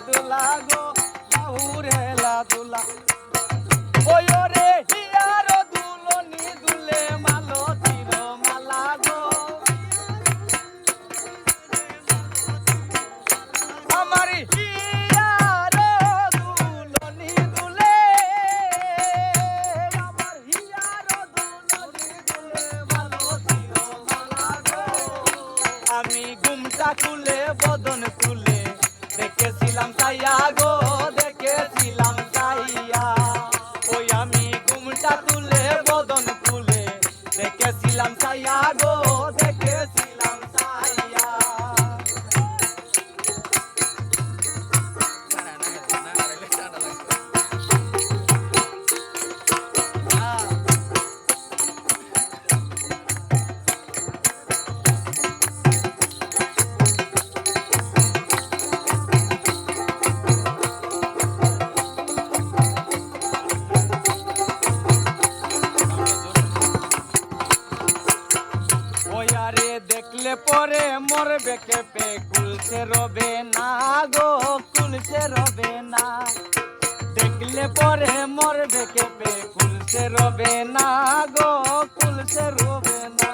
দুলা গো লাহুরে লা দুলা ওয় রে হিয়ার দুলনি দুলে মালতীর মালা গো আমার হিয়ার দুলনি দুলে আমার হিয়ার দুলনি দুলে মালতীর মালা গো আমি ঘুমটা খুলে বদন তুলে দেখেছিলাম তাইয়া গো দেখেছিলাম তাইয়া ওই আমি ঘুমটা তুলে বদন তুলে দেখেছিলাম তাইয়া গো দেখেছিলাম তাইয়া দেখলে পরে মরবে কেঁপে কুলছে রবে না গো কুলছে রবে না দেখলে পরে মরবে কেঁপে কুলছে রবে না গো কুলছে রবে না